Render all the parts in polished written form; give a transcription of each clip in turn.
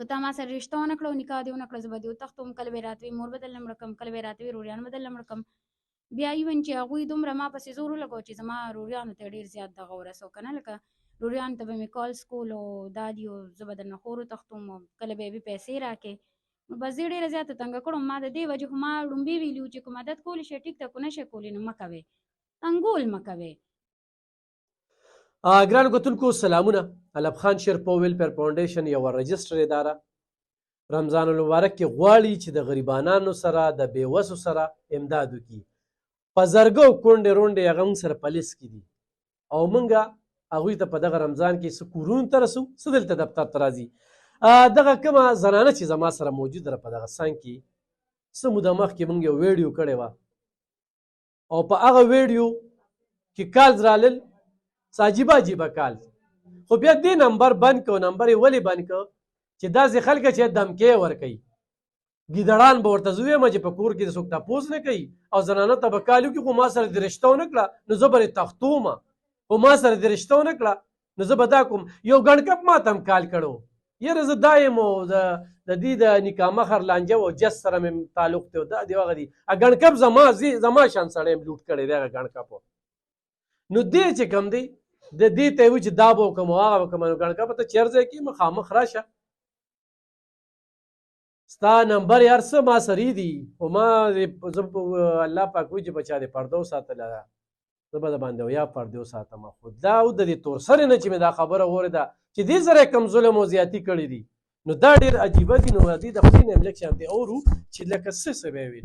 که تا ما سره رشته ونه کړه او نکاح دې ونه کړه زه به دې وتښتوم، کله به یې راته وي مور به درله مړه کړم، کله به یې راته وي روریان به درله مړه کړم. بیا ایون چې هغوی دومره ما پسې زور ولګاوه چې زما روریانو ته ډېر زیات دغه ورسو که نه، لکه روریانو ته به مې کالس کول او دا دي او زه به درنه خور وتښتوم او کله به یې پیسې راکړې. نو بس زه ډېره زیاته تنګه کړم. ما د دې وجې خو ما لومبې ویلي وو چې که مدد کولی شئ ټیک ده، که نه شئ کولی نو مه کوئ، تنګول مه کوئ. ګرانو کتونکو سلامونه. علب خان شیرپو ویلفیر فاونډیشن یوه رجسټر اداره رمضان المبارک کې غواړي چې د غریبانانو سره د بېوسو سره امداد وکړي. په زرګو کونډې رونډې هغه موږ سره په لیست کې دي او موږ هغوی ته په دغه رمضان کې څه کورونو ته رسو، څه دلته دفتر ته راځي. دغه کومه زنانه چې زما سره موجوده ده په دغه څنګ کې، څه موده مخکې موږ یو ویډیو کړې وه او په هغه ویډیو کې کالز رالل، څه عجیبه عجیبه کال، خو بیا دې نمبر بند کړو. نمبر یې ولې بند کړو چې داسې خلک چې دمکې ورکوي، ګیدړان به ورته زه ویم چې په کور کې د څوک تپوس نه کوي او زنانه ته به کال وکړي خو ما سره دې رشته ونه کړه نو زه به یې تښتومه، خو ما سره دې رشته ونه کړه نو زه به دا کوم. یو ګڼکپ ما ته هم کال کړو، یاره زه دا یم او د دې د نکاح مخر لانجه او جس سره مې تعلق دی او دا دی هغه دي. ګڼکپ زما شان سړی یم لوټ کړی دی هغه ګڼکپو. نو دې چې کوم دی د دې ته یې وایي چې دا به وکړم او هغه به وکړم. نو ګڼکپه ته چې هر ځای کې مخامخ راشه، ستا نمبر یار څه ما سرې دي خو ما الله پاک وایي چې بچا دې پرده وساتله ده، زه به د باندې یا پردې وساتم. خو دا د دې تور سرې نه چې مې دا خبره واورېده چې دې سره یې کوم ظلم او زیاتي کړي دي نو دا ډېر عجیبه دي. نو دې د خپلې نه هم لږ شانتې اورو چې لکه څه به یې وي.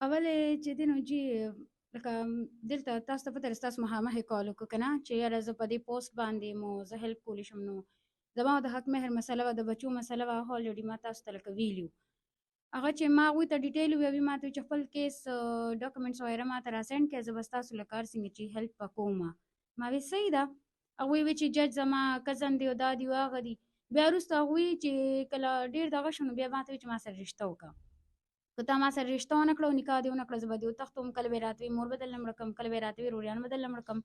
اول چې دی نو جی لکه دلته تاسو ته پته ده ستاسو مخامخ یې کال وکړو که نه چې یاره زه په دې پوسټ باندې مو زه هیلپ کولی شم. نو زما د حق مهر مسله وه، د بچو مسله وه، الریډي ما تاسو ته لکه ویلي هغه چې ما هغوی ته ډیټیل وویل، ما ته چې خپل کیس ډاکومنټس وغیره ما ته راسینډ کړئ، زه به ستاسو لکه هر څنګه چې هیلپ به کوم. ما وی صحیح ده. هغوی وی چې جج زما کزن دی او دا دی او هغه دی. بیا وروسته هغوی چې کله ډېر دغه شو نو بیا ما ته وی چې ما سره رشته وکړه، که تا ما سره رشته ونه کړه او نکاح دې ونه کړه زه به دې وتښتوم، کله به یې راته وي مور به درله مړه کړم، کله به یې راته وي روریان به درله مړه کړم.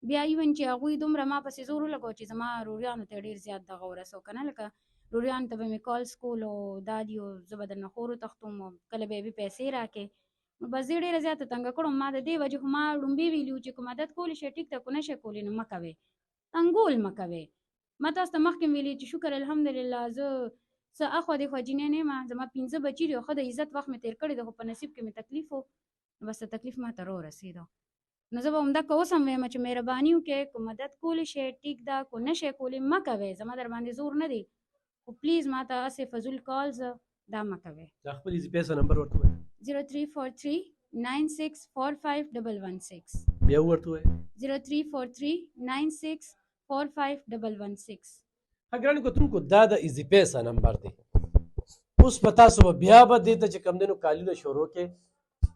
بیا ایون چې هغوی دومره ما پسې زور ولګاوه چې زما روریانو ته ډېر زیات دغه ورسو که نه، لکه روریانو ته به مې کالس کول او دا دي او زه به درنه خور وتښتوم او کله به یې پیسې راکړې. نو بس زه ډېره زیاته تنګه کړم. ما د دې وجې خو ما لومبې ویلي وو چې که مدد کولی شئ ټیک ده، که نه شئ کولی نو مه کوئ، تنګول مه کوئ. ما تاسو ته مخکې ویلي چې شکر الحمدلله زه څه اخوا دېخوا جینۍ نه یم، زما 5 بچي دي او ښه د عزت وخت مې تېر کړی دی، خو په نصیب کې مې تکلیف و نو بس تکلیف ما ته راورسېده. نو زه به همدغه اوس هم وایم چې مهرباني وکړئ، که مدد کولی شئ ټیک ده، که نه شئ کولی مه کوئ، زما در باندې زور نه دی، خو پلیز ما ته هسې فضول کالز دا مه کوئ. دا خپل ایزي پیسه نمبر ورته وایه 0343964516 بیا ورته وایه 0343964516. ګرانو کتونکو دا د ایزي پیسه نمبر دی. اوس په تاسو به بیا به دې ته چې کوم دی نو کالونه شروع کې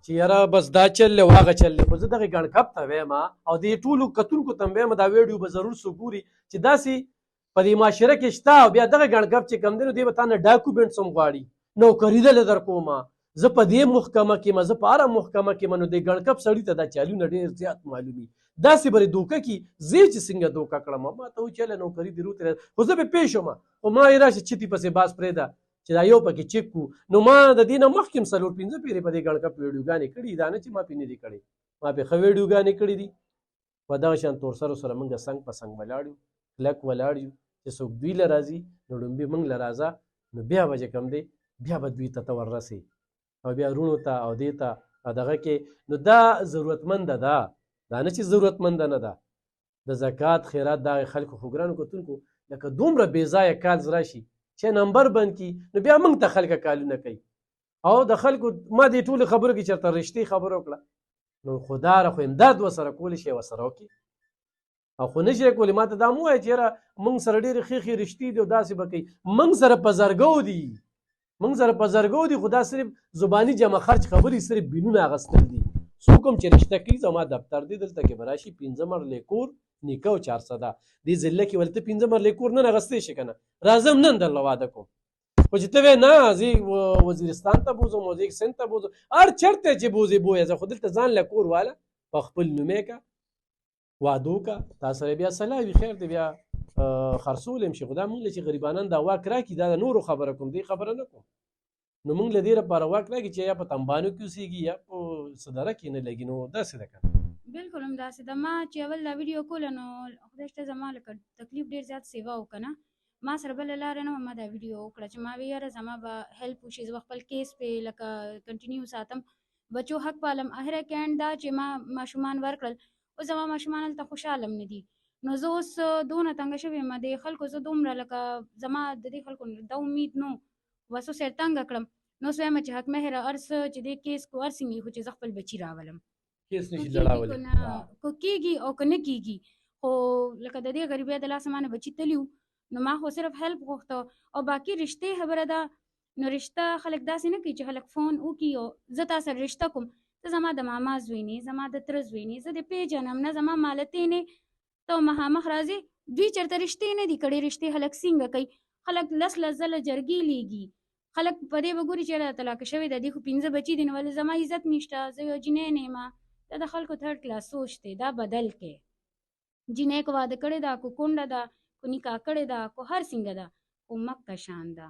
چې یاره بس دا چل دی او هغه چل دی، خو زه دغې ګڼکپ ته وایم او دې ټولو کتونکو ته هم وایم دا ویډیو به ضرور څوک ګوري چې داسې په دې معاشره کې شته او بیا دغه ګڼکپ چې کوم دی نو دې به تا نه ډاکومنټس هم غواړي، نوکري دله در کومه، زه په دې محکمه کې یم، زه په هره محکمه کې یم. نو دې ګڼکپ سړي ته دا چالونه ډېر زیات معلومي، داسې به یې دوکه کي زه چې څنګه دوکه کړم. ما ته وایي چې هله نوکري دې روتې خو زه به پېښ شم، خو ما یې راشي چتې پسې باز پرېږده چې دا یو پکې چک کړو. نو ما د دې نه مخکې هم 4-5 پیرې په دې ګڼکپ ویډیوګانې کړي، دا نه چې ما پې نه دي کړې، ما پې ښه ویډیوګانې کړي دي. په دغه شان تورسرو سره موږ څنګ په څنګ ولاړ یو، کلک ولاړ یو چې څوک دوی له راځي نو لومبې موږ له راځه نو بیا به چې کوم دی بیا به دوی ته وررسې او بیا وروڼو ته او دې ته دغه کې. نو دا ضرورتمنده ده، دا نه چې ضرورتمنده نه ده. د زکات خیرات دغه خلکو خو ګرانو کتونکو لکه دومره بې ځایه کالز راشي چې نمبر بند کړي نو بیا موږ ته خلک کالونه کوي او د خلکو ما دې ټولې خبرو کې چېرته رښتې خبره وکړه نو خدا را خو امداد ورسره کولی شي ورسره وکړي او خو نه شي کولی. ما ته دا مه وایه چې یاره موږ سره ډېرې ښې رښتې دي او داسې به کوي. موږ سره په زرګو دي، موږ سره په زرګو دي، خو دا صرف زباني جمع خرچ خبرې صرف بینونه اخیستل دي. څوک هم چې رشته کوي زما دفتر دی دلته کې به راشي 15 مرلې کور نیکه او 400 دې ضلع کې ولته 15 مرلې کور نن اخیستی شي که نه راځم نن درله واده کوم. خو چې ته وایې نه زه وزیرستان ته بوځم او زه سند ته بوځم هر چېرته چې بوځې بویه زه خو دلته ځان له کور واله په خپل نوم یې که واده وکړه تا سره بیا صلاح وي خیر دی بیا خرڅول هم شي، خو دا موږ له چې غریبانان دا واک راکړي دا د نورو خبره کوم دی خبره نه کوم، نو موږ له دې لپاره واک راکړي چې یا په تنبانو کې اوسېږي یا په صدره کې نه لګي، نو داسې ده که نه. بالکل همداسې ده. ما چې اول دا ویډیو کوله نو خدای شته زما لکه تکلیف ډېر زیات سیوا وکړه نه، ما سره بله لاره نه وه، ما دا ویډیو وکړه چې ما وی یاره زما به هیلپ وشي، زه به خپل کیس پې لکه کنټینیو ساتم، بچو حق پالم. اخره کې اینډ دا چې ما ماشومان ورکړل، اوس زما ماشومان هلته خوشحاله هم نه دي، نو زه اوس دونه تنګه شوې یم د خلکو، زه دومره لکه زما د دې خلکو دا امید نو بس اوس یې تنګه کړم، نو اوس وایم چې حق مهره هر څه چې دې کیس کو هر څنګه خو چې زه خپل بچي راولم، کیس کو نشي کېږي لړاولی. که نه کو کېږي او که نه کېږي، خو لکه د دې غریبۍ د لاسه ما نه بچي تلي وو، نو ما خو صرف هیلپ غوښته، او باقي رشتې خبره ده، نو رشته خلک داسې نه کوي چې خلک فون وکړي او زه تا سره رشته کوم، ته زما د ماما زوی نه، زما د تره زوی نه، زه دې پېژنم نه، زما مالتې نه، ته مخامخ راځې، دوی چېرته رشتې نه دي کړې، رشتې خلک څنګه کوي، خلک لس ځله جرګې لیږي، خلک په دې به ګوري چې یاره طلاقه شوې ده، دې خو 15 بچي دي، نو ولې زما عزت نشته، زه یو جینۍ نه یم. دا د خلکو تھرډ کلاس سوچ دی، دا بدل کې. جینۍ کو واده کړې ده، کو کونډه ده، کو نکاح کړې ده، کو هر څنګه ده، خو مکه شان ده،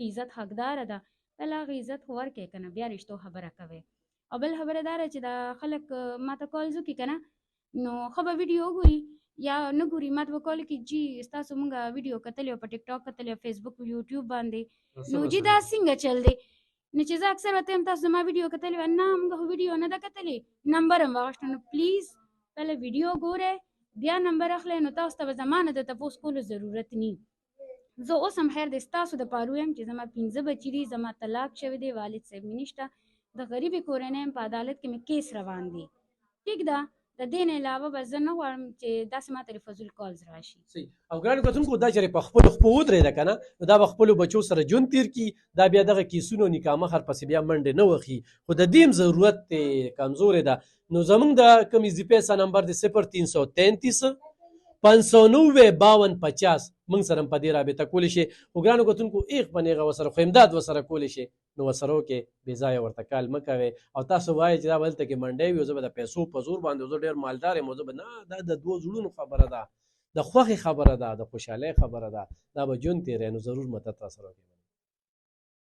عزت حقداره ده، بل هغه عزت خو ورکړئ که نه، بیا رشتو خبره کوئ. او بل خبره دا ده چې دا خلک ما ته کالز وکړي که نه، نو ښه به ویډیو وګوري یا نه ګوري، ما ته به کال وکړي جي ستاسو مونږ ویډیو کتلی او په ټیک ټاک کتلی او فیسبوک یوټیوب باندې، نو جي دا څنګه چل دی، نو چې زه اکثر ورته یم تاسو زما ویډیو کتلی وه، نه موږ خو ویډیو نه ده کتلی، نمبر هم واخیسته، نو پلیز پهله ویډیو ګورئ بیا نمبر اخلئ، نو تاسو ته به زما نه د تپوس کولو ضرورت نی. زه اوس هم خیر دی ستاسو دپاره ویم چې زما 15 بچي دي، زما طلاق شوی دی، والد صاحب مې نشته، د غریبې کورنۍ یم، په عدالت کې مې کیس روان دی، ټیک ده، د دې نه علاوه به زه نه غواړم چې داسې ماته فضول کالز راشي. او ګرانو کتونکو دا چې په خپلو خپو ودرېده که نه، نو دا به خپلو بچو سره ژوند تېر کړي، دا بیا دغه کیسونو نکاح مخر پسې بیا منډې نه وخي، خو د دې هم ضرورت دی، کمزورې ده. نو زمونږ د کوم ایزي پیسه نمبر دی 0333 590 5250 موږ سره هم په دې رابطه کولی شي. خو ګرانو کتونکو ایغ په نیغه ورسره خو امداد ورسره کولی شي، نو ورسره وکړئ، بې ځایه ورته کال مه کوئ. او تاسو وایئ چې دا به هلته کې منډی وي او زه به د پیسو په زور باندې زه ډېر مالدار یم او زه به نه، دا د دوو زړونو خبره ده، د خوښې خبره ده، د خوشحالۍ خبره ده، دا به ژوند تېروي، نو ضرور مدد راسره وکړئ.